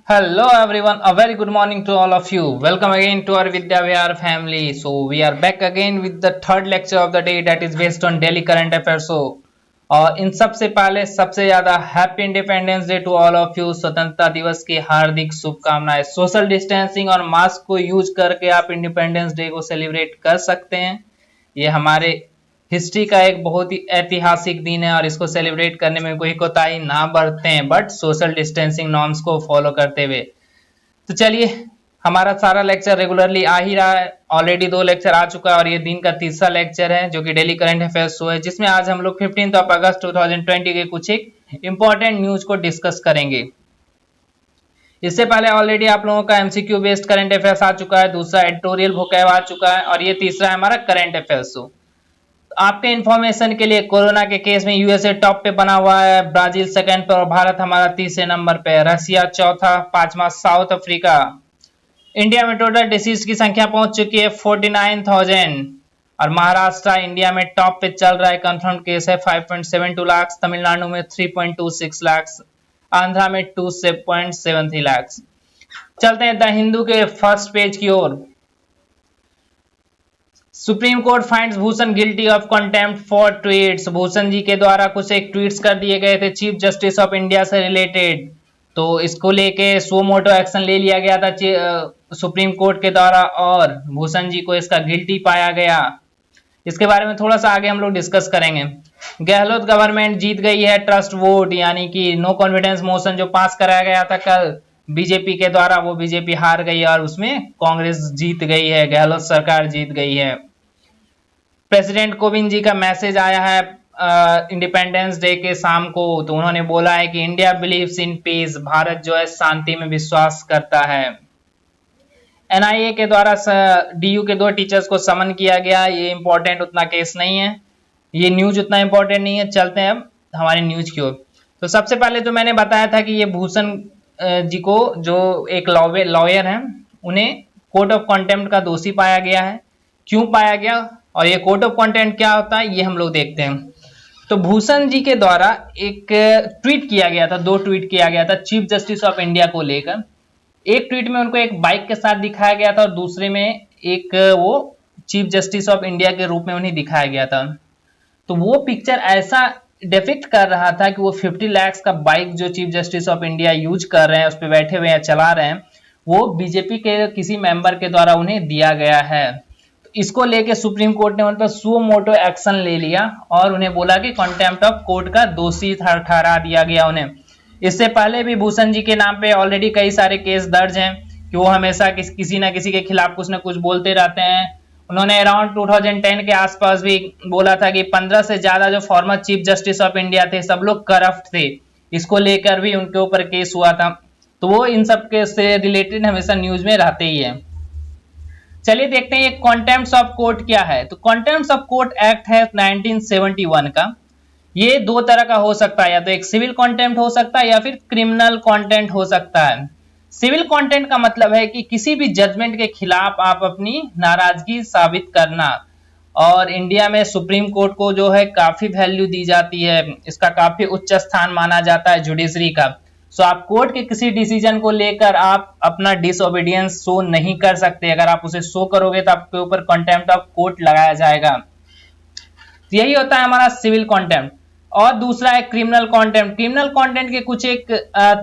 Hello everyone, a very good morning to all of you. Welcome again to our Vidya Vihar family. So we are back again with the third lecture of the day that is based on daily current affairs. So इन सबसे पहले सबसे ज्यादा happy independence day to all of you. स्वतंत्रता दिवस की हार्दिक शुभकामनाएं। Social distancing और मास्क को यूज करके आप इंडिपेंडेंस डे को सेलिब्रेट कर सकते हैं। ये हमारे हिस्ट्री का एक बहुत ही ऐतिहासिक दिन है और इसको सेलिब्रेट करने में कोई कोताही ना बरतें हैं, बट सोशल डिस्टेंसिंग नॉर्म्स को फॉलो करते हुए। तो चलिए, हमारा सारा लेक्चर रेगुलरली आ ही रहा है। ऑलरेडी 2 लेक्चर आ चुका है और ये दिन का तीसरा लेक्चर है जो कि डेली करंट अफेयर्स शो है, जिसमें आज हम लोग 15 अगस्त 2020 के कुछ एक इंपॉर्टेंट न्यूज को डिस्कस करेंगे। इससे पहले ऑलरेडी आप लोगों का एमसीक्यू बेस्ड करंट अफेयर्स आ चुका है, दूसरा एडिटोरियल वोकैब आ चुका है और ये तीसरा है हमारा करंट अफेयर्स शो। आपके इंफॉर्मेशन के लिए कोरोना के केस में यूएसए टॉप पे बना हुआ है, ब्राजील सेकंड पे और भारत हमारा तीसरे नंबर पे, रशिया चौथा, पांचवा साउथ अफ्रीका। इंडिया में टोटल डिसीज की संख्या पहुंच चुकी है 49,000 और महाराष्ट्र इंडिया में टॉप पे चल रहा है। कंफर्म केस है 5.72 लाख, तमिलनाडु में 3.26 लाख, आंध्रा में 2.73 लाख। चलते हैं द हिंदू के फर्स्ट पेज की ओर। Supreme court finds Bhushan guilty of contempt for tweets. Bhushan ji के द्वारा कुछ एक ट्वीट्स कर दिए गए थे चीफ जस्टिस ऑफ इंडिया से रिलेटेड, तो इसको लेके सो मोटो एक्शन ले लिया गया था सुप्रीम कोर्ट के द्वारा और भूषण जी को इसका गिल्टी पाया गया। इसके बारे में थोड़ा सा आगे हम लोग डिस्कस करेंगे। गहलोत गवर्नमेंट जीत गई है ट्रस्ट वोट, यानी कि नो कॉन्फिडेंस मोशन जो पास कराया गया था कल बीजेपी के द्वारा, वो बीजेपी हार गई और उसमें कांग्रेस जीत गई है, गहलोत सरकार जीत गई है। प्रेसिडेंट कोविंद जी का मैसेज आया है इंडिपेंडेंस डे के शाम को, तो उन्होंने बोला है कि India believes in peace, Bharat जो है शांति में विश्वास करता है। एनआईए के द्वारा डीयू के 2 टीचर्स को समन किया गया। ये इंपॉर्टेंट उतना केस नहीं है, ये न्यूज उतना इंपॉर्टेंट नहीं है। चलते हैं अब हमारी न्यूज की ओर। तो सबसे पहले जो मैंने बताया था कि ये भूषण जी को, जो एक लॉयर हैं, उन्हें कोर्ट ऑफ कंटेम्प्ट का दोषी पाया गया है। क्यों पाया गया और ये कोर्ट ऑफ कंटेम्प्ट क्या होता है ये हम लोग देखते हैं। तो भूषण जी के द्वारा एक ट्वीट किया गया था, 2 ट्वीट किया गया था चीफ जस्टिस ऑफ इंडिया को लेकर। एक ट्वीट में उनको एक बाइक के साथ दिखाया गया था और दूसरे में एक वो चीफ जस्टिस ऑफ इंडिया के रूप में उन्हें दिखाया गया था। तो वो पिक्चर ऐसा डिपिक्ट कर रहा था कि वो 50 लाख का बाइक जो chief justice of India use कर रहे हैं, उस पर बैठे हुए हैं, चला रहे हैं, वो बीजेपी के किसी मेंबर के द्वारा उन्हें दिया गया है। तो इसको लेके सुप्रीम कोर्ट ने उन पर सो मोटो एक्शन ले लिया और उन्हें बोला कि कंटेम्प्ट ऑफ कोर्ट का दोषी ठहरा दिया गया उन्हें। इससे पहले भी भूषण जी के नाम पे ऑलरेडी कई सारे केस दर्ज हैं कि वो हमेशा किसी ना किसी के खिलाफ कुछ ना कुछ बोलते रहते हैं। उन्होंने अराउंड 2010 के आसपास भी बोला था कि 15 से ज्यादा जो former chief justice of India थे सब लोग करप्ट थे, इसको लेकर भी उनके ऊपर केस हुआ था। तो वो इन सब के से रिलेटेड हमेशा न्यूज में रहते ही है। चलिए देखते हैं ये कंटेम्प्ट ऑफ कोर्ट क्या है। तो कंटेम्प्ट ऑफ कोर्ट एक्ट है 1971 का। ये 2 तरह का हो सकता है, या तो एक सिविल कंटेम्प्ट हो सकता है या फिर क्रिमिनल कंटेम्प्ट हो सकता है। सिविल कंटेम्प्ट का मतलब है कि किसी भी जजमेंट के खिलाफ आप अपनी नाराजगी साबित करना, और इंडिया में सुप्रीम कोर्ट को जो है काफी वैल्यू दी जाती है, इसका काफी उच्च स्थान माना जाता है जुडिशरी का। सो आप कोर्ट के किसी डिसीजन को लेकर आप अपना डिसओबीडियंस शो नहीं कर सकते। अगर आप उसे शो करोगे तो आपके ऊपर कंटेम्प्ट ऑफ कोर्ट लगाया जाएगा। यही होता है हमारा सिविल कंटेम्प्ट। और दूसरा है क्रिमिनल कंटेम्प्ट। क्रिमिनल कंटेम्प्ट के कुछ एक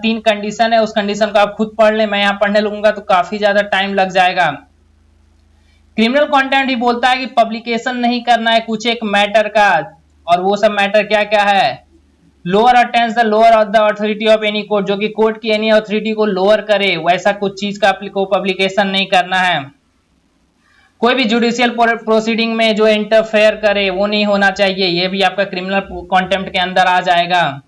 3 कंडीशन है, उस कंडीशन को आप खुद पढ़ लें, मैं यहाँ पढ़ने लूंगा तो काफी ज्यादा टाइम लग जाएगा। क्रिमिनल कंटेम्प्ट ही बोलता है कि पब्लिकेशन नहीं करना है कुछ एक मैटर का, और वो सब मैटर क्या क्या है, lower attains the lower of the authority of any court, जो कि कोर्ट की एनी अथॉरिटी को लोअर करे, वैसा कुछ चीज का को पब्लिकेशन नहीं करना है। कोई भी जुडिशियल प्रोसीडिंग में जो इंटरफेयर करे वो नहीं होना चाहिए, ये भी आपका क्रिमिनल कंटेम्प्ट के अंदर आ जाएगा।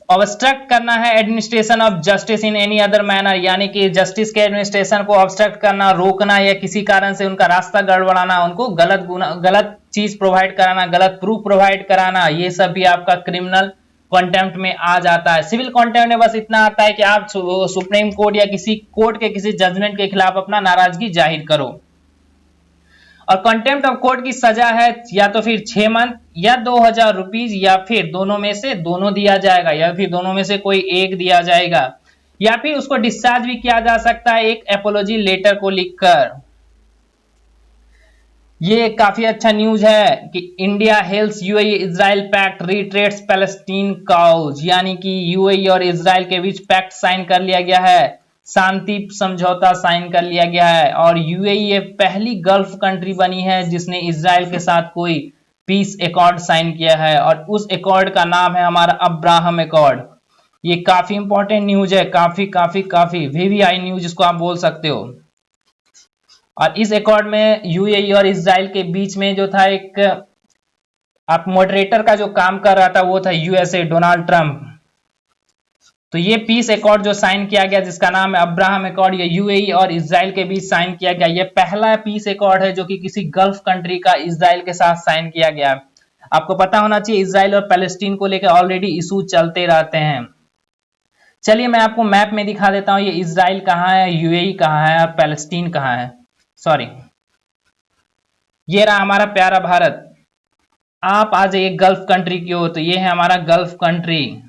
ऑब्स्ट्रक्ट करना है administration of justice in any other manner, यानी कि जस्टिस के एडमिनिस्ट्रेशन को ऑब्स्ट्रक्ट करना, रोकना, या किसी कारण से उनका रास्ता गड़बड़ाना, उनको गलत चीज प्रोवाइड कराना, गलत प्रूफ प्रोवाइड कराना, ये सब भी आपका क्रिमिनल कंटेम्प्ट में आ जाता है। सिविल कंटेम्प्ट में बस इतना आता है कि आप सुप्रीम कोर्ट या किसी कोर्ट के किसी जजमेंट के खिलाफ अपना नाराजगी जाहिर करो। और कंटेम्प्ट ऑफ कोर्ट की सजा है या तो फिर 6 मंथ या 2000 रुपीज, या फिर दोनों में से दोनों दिया जाएगा, या फिर दोनों में से कोई एक दिया जाएगा। या फिर उसको डिस्चार्ज भी किया जा सकता है एक एपोलॉजी लेटर को लिखकर। ये काफी अच्छा न्यूज है कि India hails UAE Israel pact reiterates Palestine cause, यानी कि यूएई और इजराइल के बीच पैक्ट साइन कर लिया गया है, शांति समझौता साइन कर लिया गया है। और यूएई ये पहली गल्फ कंट्री बनी है जिसने इजराइल के साथ कोई पीस एकॉर्ड साइन किया है, और उस एकॉर्ड का नाम है हमारा अब्राहम एकॉर्ड। ये काफी इंपॉर्टेंट न्यूज है, काफी काफी काफी वीवीआई न्यूज इसको आप बोल सकते हो। और इस एकॉर्ड में यूएई और इजराइल के बीच में जो था एक आप मॉडरेटर का जो काम कर रहा था वो था यूएसए, डोनाल्ड ट्रंप। तो ये पीस एकॉर्ड जो साइन किया गया जिसका नाम है अब्राहम एकॉर्ड, ये यूएई और इजराइल के बीच साइन किया गया। ये पहला पीस एकॉर्ड है जो कि किसी गल्फ कंट्री का इजराइल के साथ साइन किया गया। आपको पता होना चाहिए इजराइल और पैलेस्टीन को लेकर ऑलरेडी इशू चलते रहते हैं। चलिए मैं आपको मैप में दिखा देता हूं ये इजराइल कहाँ है, यूएई कहाँ है और पैलेस्टीन कहाँ है। सॉरी, ये रहा हमारा प्यारा भारत। आप आ जाइए गल्फ कंट्री की ओर, तो ये है हमारा गल्फ कंट्री।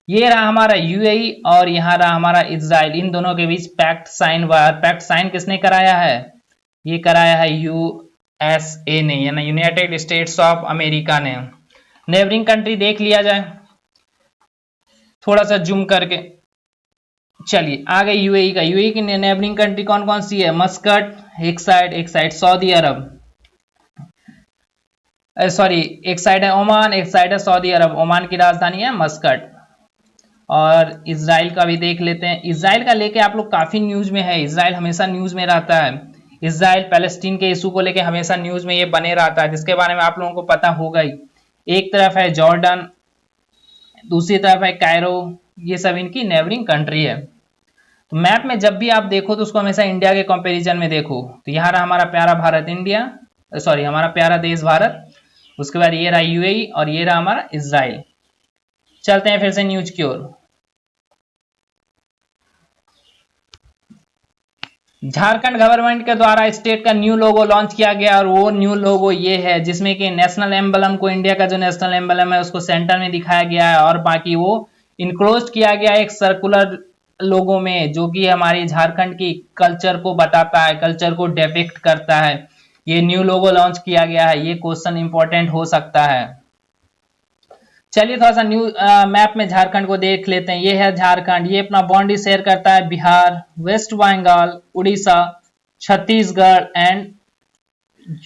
ये रहा हमारा यूएई और यहाँ रहा हमारा इजराइल। इन दोनों के बीच पैक्ट साइन हुआ। पैक्ट साइन किसने कराया है? ये कराया है यूएसए ने, यानी यूनाइटेड स्टेट्स ऑफ अमेरिका ने। नेबरिंग कंट्री देख लिया जाए थोड़ा सा जूम करके। चलिए आ गए यूएई का। यूएई की नेबरिंग कंट्री कौन कौन सी है? मस्कट एक साइड सऊदी अरब, सॉरी एक साइड है ओमान, एक साइड है सऊदी अरब। ओमान की राजधानी है मस्कट। और इजराइल का भी देख लेते हैं। इजराइल का लेके आप लोग काफी न्यूज में है, इजराइल हमेशा न्यूज में रहता है। इजराइल पैलेस्टीन के इशू को लेके हमेशा न्यूज में ये बने रहता है, जिसके बारे में आप लोगों को पता होगा ही। एक तरफ है जॉर्डन, दूसरी तरफ है कायरो, ये सब इनकी नेबरिंग कंट्री है। तो मैप में जब भी आप देखो तो उसको हमेशा इंडिया के कंपैरिजन में देखो। तो यहाँ रहा हमारा प्यारा भारत इंडिया, सॉरी हमारा प्यारा देश भारत। उसके बाद ये रहा यूएई और ये रहा हमारा इजराइल। चलते हैं फिर से न्यूज की ओर। झारखंड गवर्नमेंट के द्वारा स्टेट का न्यू लोगो लॉन्च किया गया और वो न्यू लोगो ये है जिसमें कि नेशनल एम्बलम को, इंडिया का जो नेशनल एम्बलम है उसको सेंटर में दिखाया गया है और बाकी वो इनक्लोज किया गया एक सर्कुलर लोगों में, जो कि हमारी झारखंड की कल्चर को बताता है, कल्चर को डिपिक्ट करता है। ये न्यू लोगो लॉन्च किया गया है। ये क्वेश्चन इंपॉर्टेंट हो सकता है। चलिए थोड़ा सा न्यू मैप में झारखंड को देख लेते हैं। ये है झारखंड, ये अपना बाउंड्री शेयर करता है Bihar, West Bengal, Orissa, Chhattisgarh and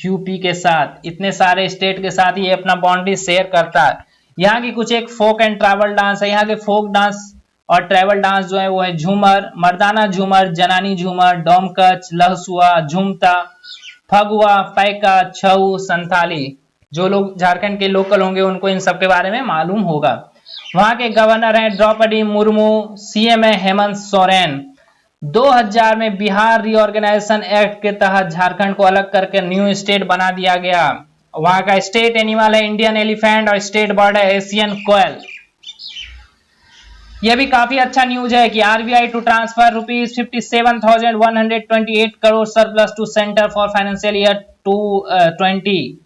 UP के साथ। इतने सारे स्टेट के साथ ये अपना बाउंड्री शेयर करता है। यहाँ की कुछ एक फोक एंड ट्राइबल डांस है। यहाँ के फोक डांस और ट्राइबल डांस जो है वो है झूमर, मर्दाना झूमर, जनानी झूमर, डोमकच, लहसुआ, झुमता, फगुआ, पैका, छऊ, संथाली। जो लोग झारखंड के लोकल होंगे उनको इन सब के बारे में मालूम होगा। वहां के गवर्नर हैं द्रौपदी मुर्मू, सीएम है हेमंत सोरेन। 2000 में बिहार रीऑर्गेनाइजेशन एक्ट के तहत झारखंड को अलग करके न्यू स्टेट बना दिया गया। वहां का स्टेट एनिमल है इंडियन एलिफेंट और स्टेट बर्ड है एशियन कोयल। यह भी काफी अच्छा न्यूज है कि RBI to transfer ₹57,128 crore surplus to centre for financial year 2020,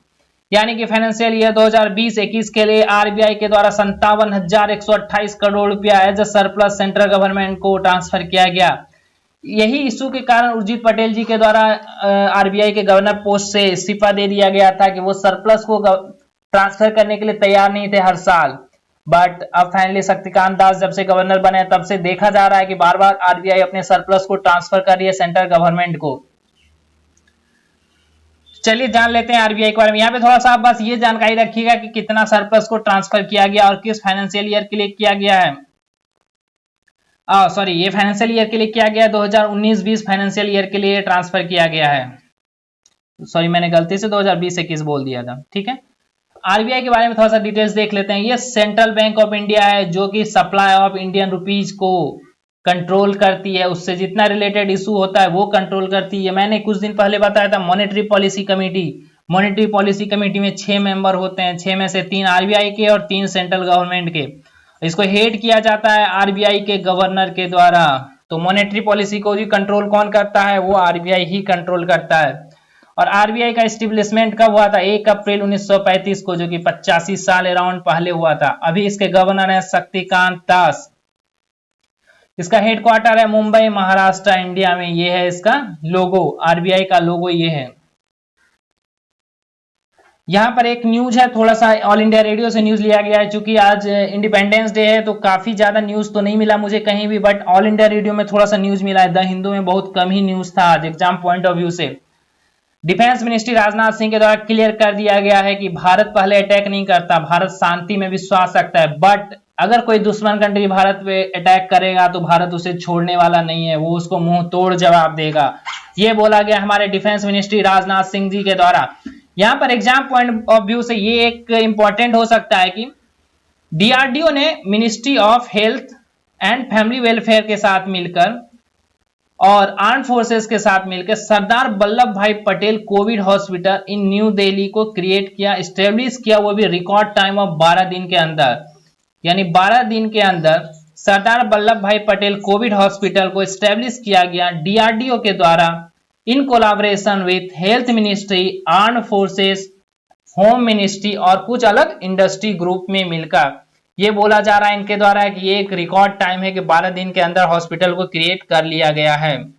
यानी कि फाइनेंशियल ईयर 2020-21 के लिए आरबीआई के द्वारा 57,128 करोड़ रुपया as a surplus central government को ट्रांसफर किया गया। यही इशू के कारण उर्जित पटेल जी के द्वारा आरबीआई के गवर्नर पोस्ट से इस्तीफा दे दिया गया था कि वो सरप्लस को ट्रांसफर करने के लिए तैयार नहीं थे हर साल। बट अब फाइनली शक्तिकांत दास जब से गवर्नर बने तब से देखा जा रहा है कि बार बार आरबीआई अपने सरप्लस को ट्रांसफर कर रही है सेंट्रल गवर्नमेंट को। चलिए जान लेते हैं आरबीआई के बारे में। यहाँ पे थोड़ा सा आप बस ये जानकारी रखिएगा कि कितना सरप्लस को ट्रांसफर किया गया और किस फाइनेंशियल ईयर के लिए किया गया है। सॉरी, ये फाइनेंशियल ईयर के लिए किया गया है, 2019-20 फाइनेंशियल ईयर के लिए ट्रांसफर किया गया है। सॉरी मैंने गलती से 2020-21 बोल दिया था। ठीक है, आरबीआई के बारे में थोड़ा सा डिटेल्स देख लेते हैं। ये सेंट्रल बैंक ऑफ इंडिया है जो कि सप्लाई ऑफ इंडियन रुपीज को कंट्रोल करती है, उससे जितना रिलेटेड इशू होता है वो कंट्रोल करती है। मैंने कुछ दिन पहले बताया था monetary policy committee. Monetary policy committee में 6 मेंबर होते हैं, 6 में से 3 आरबीआई के और 3 सेंट्रल गवर्नमेंट के। इसको हेड किया जाता है आरबीआई के गवर्नर के द्वारा। तो मॉनेटरी पॉलिसी को भी कंट्रोल कौन करता है? वो आरबीआई ही कंट्रोल करता है। और आरबीआई का एस्टेब्लिशमेंट कब हुआ था? 1 अप्रैल 1935 को, जो कि 85 साल अराउंड पहले हुआ था। अभी इसके गवर्नर है शक्तिकांत दास। इसका हेडक्वार्टर है मुंबई महाराष्ट्र इंडिया में। ये है इसका लोगो, आरबीआई का लोगो ये है। यहाँ पर एक न्यूज है, थोड़ा सा ऑल इंडिया रेडियो से न्यूज लिया गया है, चूंकि आज इंडिपेंडेंस डे है तो काफी ज्यादा न्यूज तो नहीं मिला मुझे कहीं भी, बट ऑल इंडिया रेडियो में थोड़ा सा न्यूज मिला है। द हिंदू में बहुत कम ही न्यूज था आज एग्जाम पॉइंट ऑफ व्यू से। डिफेंस मिनिस्ट्री राजनाथ सिंह के द्वारा क्लियर कर दिया गया है कि भारत पहले अटैक नहीं करता, भारत शांति में विश्वास रखता है, बट अगर कोई दुश्मन कंट्री भारत पे अटैक करेगा तो भारत उसे छोड़ने वाला नहीं है, वो उसको मुंह तोड़ जवाब देगा। ये बोला गया हमारे डिफेंस मिनिस्ट्री राजनाथ सिंह जी के द्वारा। यहाँ पर एग्जाम पॉइंट ऑफ व्यू से ये एक इंपॉर्टेंट हो सकता है कि डीआरडीओ ने ministry of health and family welfare के साथ मिलकर और आर्म फोर्सेस के साथ मिलकर सरदार वल्लभ भाई Patel Covid hospital in new Delhi को क्रिएट किया, स्टेब्लिश किया, वो भी रिकॉर्ड टाइम ऑफ 12 दिन के अंदर। यानी 12 दिन के अंदर सरदार वल्लभ भाई पटेल कोविड हॉस्पिटल को स्टेब्लिश किया गया डीआरडीओ के द्वारा in collaboration with health ministry, arm forces, home ministry और कुछ अलग इंडस्ट्री ग्रुप में मिलकर। ये बोला जा रहा है इनके द्वारा कि ये एक रिकॉर्ड टाइम है कि 12 दिन के अंदर हॉस्पिटल को क्रिएट कर लिया गया है।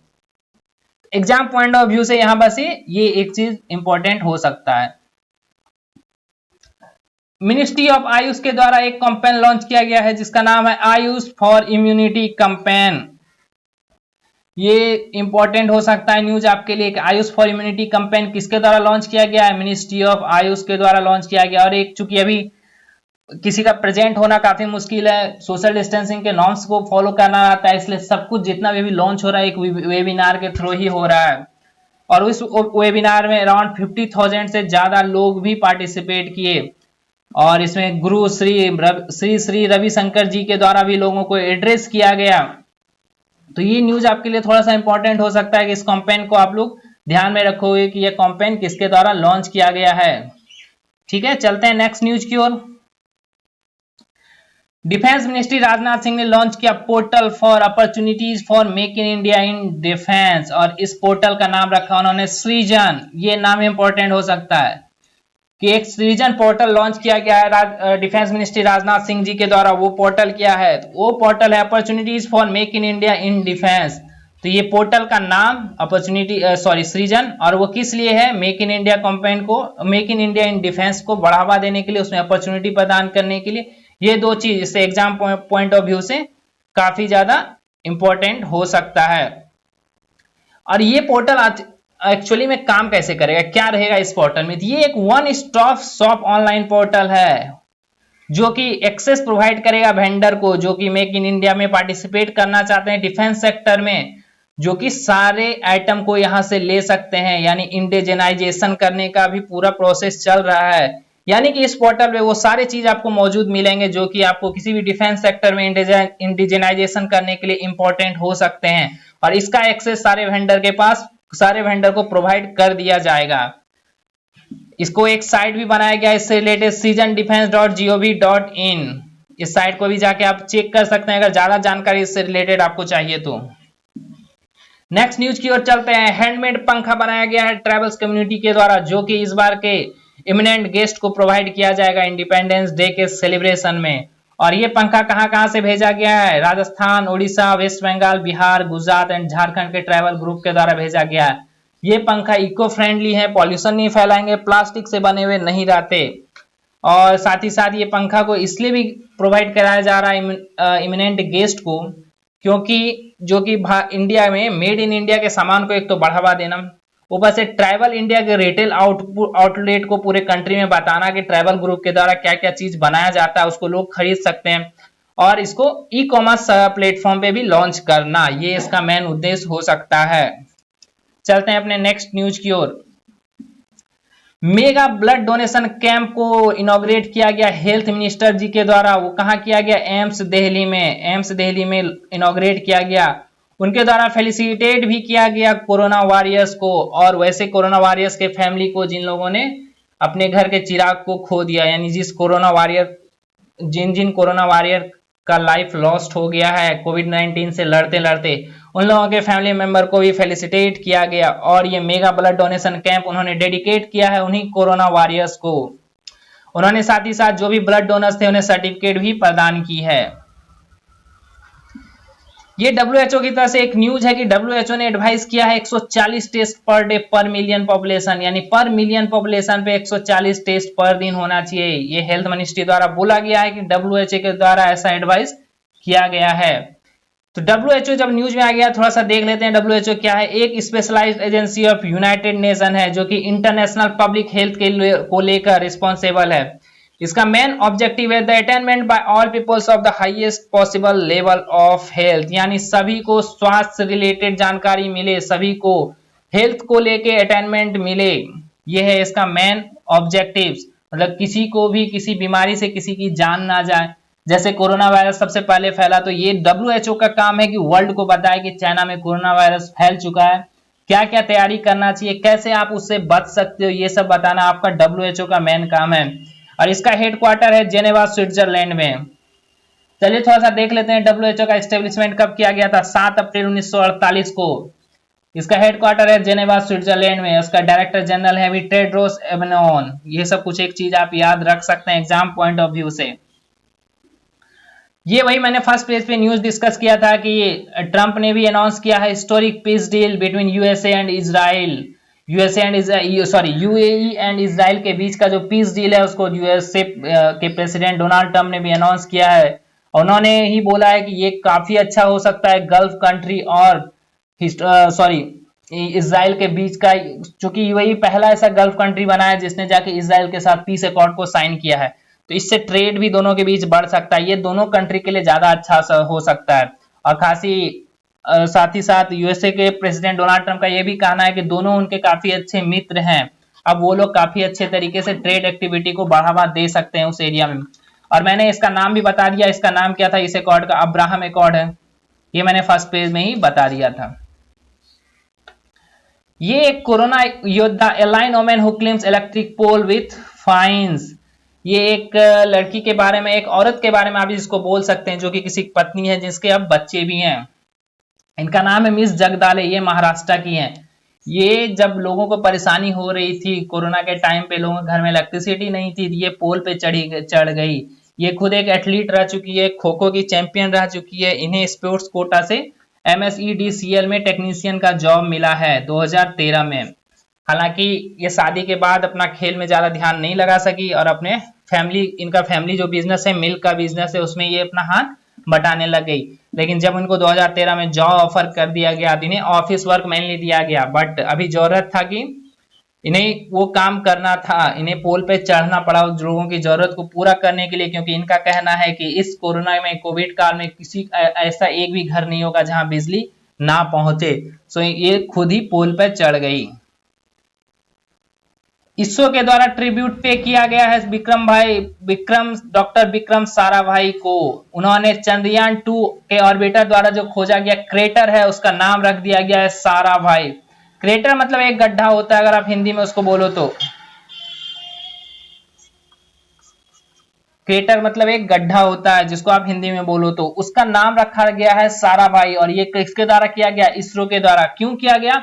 एग्जाम पॉइंट ऑफ व्यू से यहां बस ये एक चीज इंपॉर्टेंट हो सकता है। मिनिस्ट्री ऑफ आयुष के द्वारा एक कैंपेन लॉन्च किया गया है जिसका नाम है आयुष फॉर इम्यूनिटी कैंपेन। ये इंपॉर्टेंट हो सकता है न्यूज आपके लिए। आयुष फॉर इम्यूनिटी कैंपेन किसके द्वारा लॉन्च किया गया है? मिनिस्ट्री ऑफ आयुष के द्वारा लॉन्च किया गया। और एक चूंकि अभी किसी का प्रेजेंट होना काफी मुश्किल है, सोशल डिस्टेंसिंग के नॉर्म्स को फॉलो करना रहता है, इसलिए सब कुछ जितना भी लॉन्च हो रहा है एक वेबिनार के थ्रू ही हो रहा है। और उस वेबिनार में अराउंड 50,000 से ज्यादा लोग भी पार्टिसिपेट किए और इसमें गुरु श्री रविशंकर जी के द्वारा भी लोगों को एड्रेस किया गया। तो ये न्यूज आपके लिए थोड़ा सा इंपॉर्टेंट हो सकता है कि इस कैंपेन को आप लोग ध्यान में रखोगे कि ये कैंपेन किसके द्वारा लॉन्च किया गया है। ठीक है, चलते हैं नेक्स्ट न्यूज की ओर। डिफेंस मिनिस्ट्री राजनाथ सिंह ने लॉन्च किया portal for opportunities for make in India in defence, और इस पोर्टल का नाम रखा उन्होंने सृजन। ये नाम इंपॉर्टेंट हो सकता है कि एक सृजन पोर्टल लॉन्च किया गया है डिफेंस मिनिस्ट्री राजनाथ सिंह जी के द्वारा। वो पोर्टल क्या है? तो वो पोर्टल है opportunities for make in India in defence. तो ये पोर्टल का नाम सृजन, और वो किस लिए है? मेक इन इंडिया कैंपेन को, make in India in defence को बढ़ावा देने के लिए, उसमें अपॉर्चुनिटी प्रदान करने के लिए। ये दो चीज इससे एग्जाम पॉइंट ऑफ व्यू से काफी ज्यादा इंपॉर्टेंट हो सकता है। और ये पोर्टल एक्चुअली में काम कैसे करेगा, क्या रहेगा इस पोर्टल में? ये एक one stop shop online portal है जो कि एक्सेस प्रोवाइड करेगा वेंडर को जो कि मेक इन इंडिया में पार्टिसिपेट करना चाहते हैं डिफेंस सेक्टर में, जो कि सारे आइटम को यहां से ले सकते हैं। यानी इंडिजेनाइजेशन करने का भी पूरा प्रोसेस चल रहा है। यानी कि इस पोर्टल पे वो सारे चीज आपको मौजूद मिलेंगे जो कि आपको किसी भी डिफेंस सेक्टर में इंडिजेनाइजेशन करने के लिए इंपॉर्टेंट हो सकते हैं। और इसका एक्सेस सारे वेंडर को प्रोवाइड कर दिया जाएगा। इसको एक साइट भी बनाया गया इससे रिलेटेड cjndefense.gov.in। इस साइट को भी जाके आप चेक कर सकते हैं अगर ज्यादा जानकारी इससे रिलेटेड आपको चाहिए तो। नेक्स्ट न्यूज की ओर चलते हैं। हैंडमेड पंखा बनाया गया है ट्राइबल्स कम्युनिटी के द्वारा जो कि इस बार के इमिनेंट गेस्ट को प्रोवाइड किया जाएगा इंडिपेंडेंस डे के सेलिब्रेशन में। और ये पंखा कहां से भेजा गया है? राजस्थान, उड़ीसा, वेस्ट बंगाल, बिहार, गुजरात एंड झारखंड के ट्राइबल ग्रुप के द्वारा भेजा गया है। ये पंखा इको फ्रेंडली है, पॉल्यूशन नहीं फैलाएंगे, प्लास्टिक से बने हुए नहीं रहते। और साथ ही साथ ये पंखा को इसलिए भी प्रोवाइड कराया जा रहा है इमिनेंट गेस्ट को क्योंकि जो कि इंडिया में मेड इन इंडिया के सामान को एक तो बढ़ावा देना, ऊपर से ट्राइबल इंडिया के रिटेल आउटलेट को पूरे कंट्री में बताना कि ट्राइबल ग्रुप के द्वारा क्या क्या चीज बनाया जाता है, उसको लोग खरीद सकते हैं। और इसको ई कॉमर्स प्लेटफॉर्म पे भी लॉन्च करना, ये इसका मेन उद्देश्य हो सकता है। चलते हैं अपने नेक्स्ट न्यूज की ओर। मेगा ब्लड डोनेशन कैंप को इनॉग्रेट किया गया हेल्थ मिनिस्टर जी के द्वारा। वो कहाँ किया गया? एम्स दिल्ली में इनॉग्रेट किया गया। उनके द्वारा फेलिसिटेट भी किया गया कोरोना वॉरियर्स को, और वैसे कोरोना वॉरियर्स के फैमिली को जिन लोगों ने अपने घर के चिराग को खो दिया, यानी जिन कोरोना वॉरियर का लाइफ लॉस्ट हो गया है कोविड-19 से लड़ते लड़ते, उन लोगों के फैमिली मेंबर को भी फेलिसिटेट किया गया। और ये मेगा ब्लड डोनेशन कैंप उन्होंने डेडिकेट किया है उन्हीं कोरोना वॉरियर्स को। उन्होंने साथ ही साथ जो भी ब्लड डोनर्स थे उन्हें सर्टिफिकेट भी प्रदान की है। ये डब्ल्यूएचओ की तरफ से एक न्यूज है कि डब्ल्यूएचओ ने एडवाइस किया है 140 टेस्ट पर डे पर मिलियन पॉपुलेशन, यानी पर मिलियन पॉपुलेशन पे 140 टेस्ट पर दिन होना चाहिए। ये हेल्थ मिनिस्ट्री द्वारा बोला गया है कि डब्ल्यूएचओ के द्वारा ऐसा एडवाइस किया गया है। तो डब्ल्यूएचओ जब न्यूज में आ गया, थोड़ा सा देख लेते हैं डब्ल्यूएचओ क्या है। एक specialised agency of United Nation है जो कि इंटरनेशनल पब्लिक हेल्थ को लेकर रिस्पॉन्सिबल है। इसका मेन ऑब्जेक्टिव है the attainment by all peoples of the highest possible level of health, यानी सभी को स्वास्थ्य रिलेटेड जानकारी मिले, सभी को हेल्थ को लेके अटेनमेंट मिले। ये है इसका मेन ऑब्जेक्टिव, मतलब किसी को भी किसी बीमारी से किसी की जान ना जाए। जैसे कोरोना वायरस सबसे पहले फैला तो ये डब्ल्यूएचओ का काम है कि वर्ल्ड को बताए कि चाइना में कोरोना वायरस फैल चुका है, क्या क्या तैयारी करना चाहिए, कैसे आप उससे बच सकते हो, ये सब बताना आपका डब्ल्यूएचओ का मेन काम है। और इसका हेडक्वार्टर है जेनेवा स्विट्जरलैंड में। चलिए थोड़ा सा देख लेते हैं डब्ल्यूएचओ का एस्टेब्लिशमेंट कब किया गया था। 7 अप्रैल 1948 को। इसका हेडक्वार्टर है जेनेवा स्विट्जरलैंड में। उसका डायरेक्टर जनरल है टेड्रोस एडनॉन। ये सब कुछ एक चीज आप याद रख सकते हैं एग्जाम पॉइंट ऑफ व्यू से। ये वही मैंने फर्स्ट पेज पे न्यूज डिस्कस किया था कि ट्रंप ने भी अनाउंस किया है historic peace deal between USA and Israel. UAE and Israel के बीच का जो पीस डील है उसको यूएसए के प्रेसिडेंट डोनाल्ड ट्रंप ने भी अनाउंस किया है। उन्होंने ही बोला है कि ये काफी अच्छा हो सकता है गल्फ कंट्री और इजराइल के बीच का, चूंकि यूएई पहला ऐसा गल्फ कंट्री बना है जिसने जाके इजराइल के साथ पीस अकॉर्ड को साइन किया है। तो इससे ट्रेड भी दोनों के बीच बढ़ सकता है, ये दोनों कंट्री के लिए ज्यादा अच्छा हो सकता है। और खासी साथ ही साथ यूएसए के प्रेसिडेंट डोनाल्ड ट्रंप का ये भी कहना है कि दोनों उनके काफी अच्छे मित्र हैं, अब वो लोग काफी अच्छे तरीके से ट्रेड एक्टिविटी को बढ़ावा दे सकते हैं उस एरिया में। और मैंने इसका नाम भी बता दिया, इसका नाम क्या था इस अकॉर्ड का, अब्राहम अकॉर्ड है। ये मैंने फर्स्ट पेज में ही बता दिया था। ये एक कोरोना योद्धा a line woman who climbs electric pole with fines. ये एक लड़की के बारे में, एक औरत के बारे में आप इसको बोल सकते हैं जो कि किसी की पत्नी है जिसके अब बच्चे भी हैं। इनका नाम है मिस जगदाले, ये महाराष्ट्र की हैं। ये जब लोगों को परेशानी हो रही थी कोरोना के टाइम पे, लोगों के घर में इलेक्ट्रिसिटी नहीं थी, ये पोल पे चढ़ गई। ये खुद एक एथलीट रह चुकी है, खो खो की चैंपियन रह चुकी है। इन्हें स्पोर्ट्स कोटा से MSEDCL में टेक्नीशियन का जॉब मिला है 2013 में। हालांकि ये शादी के बाद अपना खेल में ज्यादा ध्यान नहीं लगा सकी और अपने इनका फैमिली जो बिजनेस है, मिल्क का बिजनेस है, उसमें ये अपना हाथ बटाने लग गई। लेकिन जब उनको 2013 में जॉब ऑफर कर दिया गया, इन्हें ऑफिस वर्क मेनली दिया गया, बट अभी जरूरत था कि इन्हें वो काम करना था, इन्हें पोल पे चढ़ना पड़ा उस लोगों की जरूरत को पूरा करने के लिए, क्योंकि इनका कहना है कि इस कोरोना में, कोविड काल में किसी ऐसा एक भी घर नहीं होगा जहां बिजली ना पहुंचे। सो ये खुद ही पोल पे चढ़ गई। इसरो के द्वारा ट्रिब्यूट पे किया गया है डॉक्टर विक्रम साराभाई को। उन्होंने चंद्रयान 2 के ऑर्बिटर द्वारा जो खोजा गया क्रेटर है उसका नाम रख दिया गया है साराभाई। क्रेटर मतलब एक गड्ढा होता है, अगर आप हिंदी में उसको बोलो तो। क्रेटर मतलब एक गड्ढा होता है जिसको आप हिंदी में बोलो तो, उसका नाम रखा गया है साराभाई। और ये किसके द्वारा किया गया? इसरो के द्वारा। क्यों किया गया?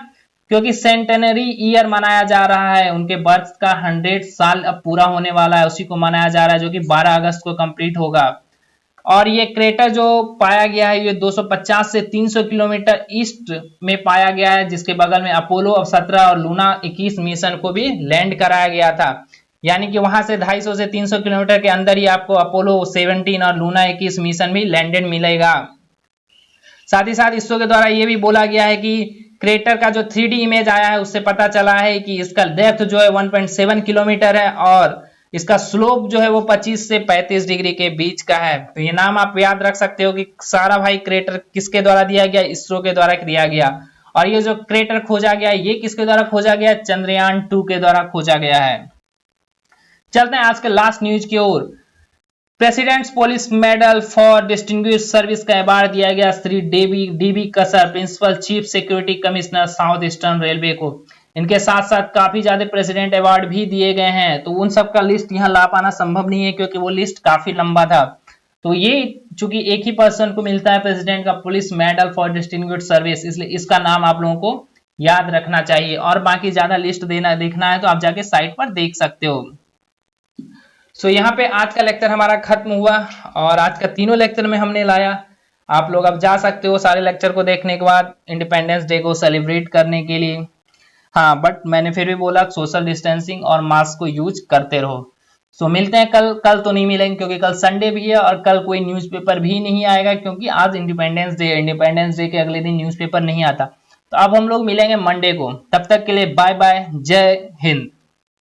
क्योंकि सेंटेनरी ईयर मनाया जा रहा है, उनके बर्थ का 100 साल अब पूरा होने वाला है, उसी को मनाया जा रहा है, जो कि 12 अगस्त को कंप्लीट होगा। और ये क्रेटर जो पाया गया है ये 250 से 300 किलोमीटर ईस्ट में पाया गया है, जिसके बगल में अपोलो 17 और लूना 21 मिशन को भी लैंड कराया गया था। यानी कि वहां से 250 से 300 किलोमीटर के अंदर ही आपको अपोलो 17 और लूना 21 मिशन भी लैंडेड मिलेगा। साथ ही साथ इसरो के द्वारा यह भी बोला गया है कि क्रेटर का जो 3D इमेज आया है उससे पता चला है कि इसका डेप्थ जो है 1.7 किलोमीटर है और इसका स्लोप जो है वो 25 से 35 डिग्री के बीच का है। तो ये नाम आप याद रख सकते हो कि साराभाई क्रेटर किसके द्वारा दिया गया? इसरो के द्वारा दिया गया। और ये जो क्रेटर खोजा गया ये किसके द्वारा खोजा गया? चंद्रयान 2 के द्वारा खोजा गया है। चलते हैं आज के लास्ट न्यूज की ओर। President's police medal for distinguished service का अवार्ड दिया गया Shri DB Kasar, principal chief security commissioner south eastern railway को। इनके साथ साथ काफी ज्यादा प्रेसिडेंट अवार्ड भी दिए गए हैं, तो उन सब का लिस्ट यहाँ ला पाना संभव नहीं है क्योंकि वो लिस्ट काफी लंबा था। तो ये चूंकि एक ही पर्सन को मिलता है प्रेसिडेंट का police medal for distinguished service, इसलिए इसका नाम आप लोगों को याद रखना चाहिए। और बाकी ज्यादा लिस्ट देखना है तो आप जाके साइट पर देख सकते हो। सो यहाँ पे आज का लेक्चर हमारा खत्म हुआ और आज का तीनों लेक्चर में हमने लाया आप लोग अब जा सकते हो सारे लेक्चर को देखने के बाद इंडिपेंडेंस डे को सेलिब्रेट करने के लिए। हाँ बट मैंने फिर भी बोला सोशल डिस्टेंसिंग और मास्क को यूज करते रहो। सो मिलते हैं कल। कल तो नहीं मिलेंगे क्योंकि कल संडे भी है और कल कोई न्यूज़पेपर भी नहीं आएगा क्योंकि आज इंडिपेंडेंस डे है। इंडिपेंडेंस डे के अगले दिन न्यूज़पेपर नहीं आता। तो अब हम लोग मिलेंगे मंडे को। तब तक के लिए बाय बाय, जय हिंद।